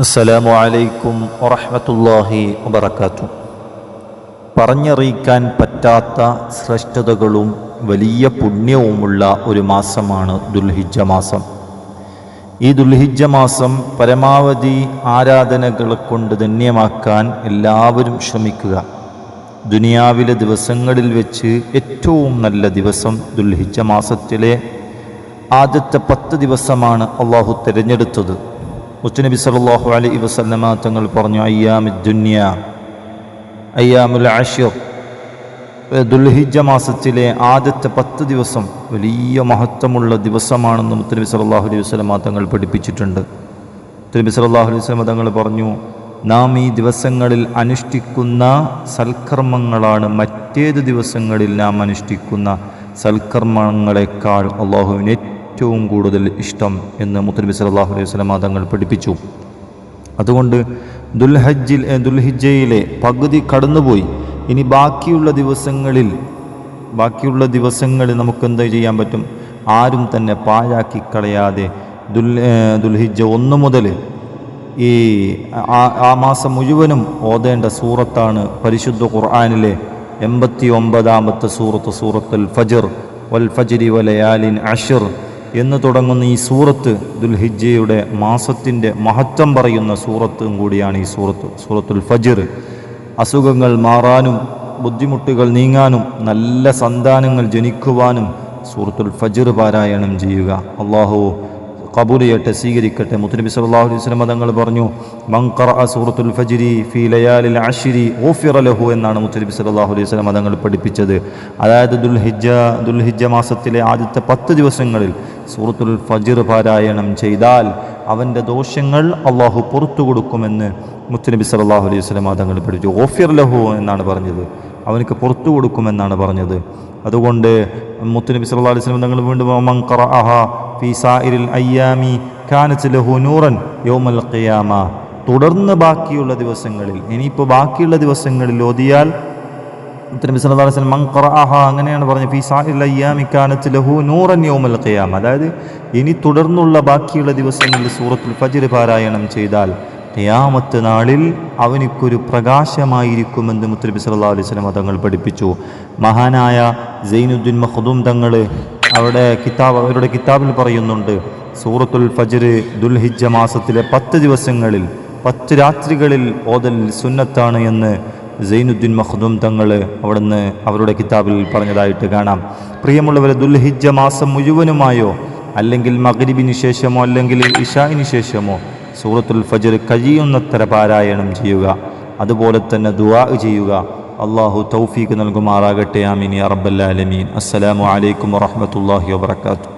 അസ്സലാമു അലൈക്കും വറഹ്മത്തുള്ളാഹി വബറകാതുഹു. പറഞ്ഞറിയിക്കാൻ പറ്റാത്ത ശ്രേഷ്ഠതകളും വലിയ പുണ്യവുമുള്ള ഒരു മാസമാണ് ദുൽഹിജ്ജ മാസം. ഈ ദുൽഹിജ്ജ മാസം പരമാവധി ആരാധനകളെ കൊണ്ട് ധന്യമാക്കാൻ എല്ലാവരും ശ്രമിക്കുക. ദുനിയാവിലെ ദിവസങ്ങളിൽ വെച്ച് ഏറ്റവും നല്ല ദിവസം ദുൽഹിജ്ജ മാസത്തിലെ ആദ്യത്തെ 10 ദിവസമാണ് അള്ളാഹു തിരഞ്ഞെടുത്തത്. മുത്തുനബി സല്ലല്ലാഹു അലൈഹി വസല്ലമ തങ്ങൾ പറഞ്ഞു, അയ്യാമുൽ അശ്ർ, ദുൽഹിജ്ജ മാസത്തിലെ ആദ്യത്തെ 10 ദിവസം വലിയ മഹത്വമുള്ള ദിവസമാണെന്ന് മുത്തുനബി സല്ലല്ലാഹു അലൈഹി വസല്ലമ തങ്ങൾ പഠിപ്പിച്ചിട്ടുണ്ട്. മുത്തുനബി സല്ലല്ലാഹു അലൈഹി വസല്ലമ തങ്ങൾ പറഞ്ഞു, നാം ഈ ദിവസങ്ങളിൽ അനുഷ്ഠിക്കുന്ന സൽക്കർമ്മങ്ങളാണ് മറ്റേത് ദിവസങ്ങളിൽ നാം അനുഷ്ഠിക്കുന്ന സൽക്കർമ്മങ്ങളെക്കാൾ അള്ളാഹുവിന് ഏറ്റവും കൂടുതൽ ഇഷ്ടം എന്ന് മുത്തുനബി സല്ലല്ലാഹു അലൈഹി വസല്ലമ തങ്ങൾ പഠിപ്പിച്ചു. അതുകൊണ്ട് ദുൽഹിജ്ജയിലെ പകുതി കടന്നുപോയി. ഇനി ബാക്കിയുള്ള ദിവസങ്ങളിൽ നമുക്ക് എന്താ ചെയ്യാൻ പറ്റും? ആരും തന്നെ പാഴാക്കി കളയാതെ ദുൽഹിജ്ജ 1 മുതൽ ആ മാസം മുഴുവനും ഓതേണ്ട സൂറത്താണ് പരിശുദ്ധ ഖുർആനിലെ 89-ാമത്തെ സൂറത്തുൽ ഫജ്ർ, വൽ ഫജ്രി വലയാലിൻ അശ്ർ എന്ന് തുടങ്ങുന്ന ഈ സൂറത്ത് ദുൽഹിജ്ജയുടെ മാസത്തിൻ്റെ മഹത്വം പറയുന്ന സൂറത്തും കൂടിയാണ് ഈ സൂറത്തുൽ ഫജ്ർ. അസുഖങ്ങൾ മാറാനും ബുദ്ധിമുട്ടുകൾ നീങ്ങാനും നല്ല സന്താനങ്ങൾ ജനിക്കുവാനും സൂറത്തുൽ ഫജ്ർ പാരായണം ചെയ്യുക. അള്ളാഹു ഖബൂൽ ചെയ്യട്ടെ, സ്വീകരിക്കട്ടെ. മുത്തുനബി സല്ലല്ലാഹു അലൈഹി വസല്ലം തങ്ങൾ പറഞ്ഞു, മൻ ഖറഅ സൂറത്തുൽ ഫജ്രി ഫീ ലയാലിൽ അശ്രി ഗുഫിറ ലഹു എന്നാണ് മുത്തുനബി സല്ലല്ലാഹു അലൈഹി വസല്ലം തങ്ങൾ പഠിപ്പിച്ചത്. അതായത് ദുൽഹിജ്ജ മാസത്തിലെ ആദ്യത്തെ 10 ദിവസങ്ങളിൽ സൂറത്തുൽ ഫജ്ർ പാരായണം ചെയ്താൽ അവൻ്റെ ദോഷങ്ങൾ അള്ളാഹു പുറത്തു കൊടുക്കുമെന്ന് മുത്തുനബി സല്ലല്ലാഹു അലൈഹി വസല്ലം തങ്ങൾ പഠിപ്പിച്ചു. ഗുഫിറ ലഹു എന്നാണ് പറഞ്ഞത്, അവനക്ക് പുറത്തു കൊടുക്കുമെന്നാണ് പറഞ്ഞത്. അതുകൊണ്ട് മുത്തുനബി സല്ലല്ലാഹു അലൈഹി വസല്ലം തങ്ങൾ വീണ്ടും മൻ ഖറഅഹ ഫീ സായിരിൽ അയ്യാമി കാനത് ലഹു നൂറൻ യൗമൽ ഖിയാമ, തുടർന്ന് ബാക്കിയുള്ള ദിവസങ്ങളിൽ, ഇനിയിപ്പോൾ ബാക്കിയുള്ള ദിവസങ്ങളിൽ ഓതിയാൽ മുത്തുനബി സല്ലല്ലാഹു അലൈഹി വസല്ലം മൻ ഖറഅഹ അങ്ങനെയാണ് പറഞ്ഞത്, ഫീ സായിരിൽ അയ്യാമി കാനത് ലഹു നൂറൻ യൗമൽ ഖിയാമ, അതായത് ഇനി തുടർന്നുള്ള ബാക്കിയുള്ള ദിവസങ്ങളിൽ സൂറത്തുൽ ഫജ്ർ പാരായണം ചെയ്താൽ ഖിയാമത്ത് നാളിൽ അവനിക്കൊരു പ്രകാശമായിരിക്കുമെന്ന് മുത്തുനബി സല്ലല്ലാഹു അലൈഹി വസല്ലം തങ്ങൾ പഠിപ്പിച്ചു. മഹാനായ സൈനുദ്ദീൻ മഖ്ദൂം തങ്ങൾ അവരുടെ കിതാബിൽ പറയുന്നുണ്ട്, സൂറത്തുൽ ഫജ്ർ ദുൽഹിജ്ജ മാസത്തിലെ 10 ദിവസങ്ങളിൽ 10 രാത്രികളിൽ ഓതൽ സുന്നത്താണ് എന്ന് സൈനുദ്ദീൻ മഖ്ദൂം തങ്ങൾ അവിടുന്ന് അവരുടെ കിതാബിൽ പറഞ്ഞതായിട്ട് കാണാം. പ്രിയമുള്ളവരെ, ദുൽഹിജ്ജ മാസം മുഴുവനുമായോ അല്ലെങ്കിൽ മഗ്രിബിന് ശേഷമോ അല്ലെങ്കിൽ ഇശാഇന് ശേഷമോ സൂറത്തുൽ ഫജ്ർ കഴിയുന്നത്ര പാരായണം ചെയ്യുക. അതുപോലെ തന്നെ ദുആ ചെയ്യുക. അള്ളാഹു തൗഫീഖ് നൽകുമാറാകട്ടെ. ആമീൻ യാ റബ്ബൽ ആലമീൻ. അസ്സലാമു അലൈക്കും വറഹ്മത്തുള്ളാഹി വബറകാതുഹു.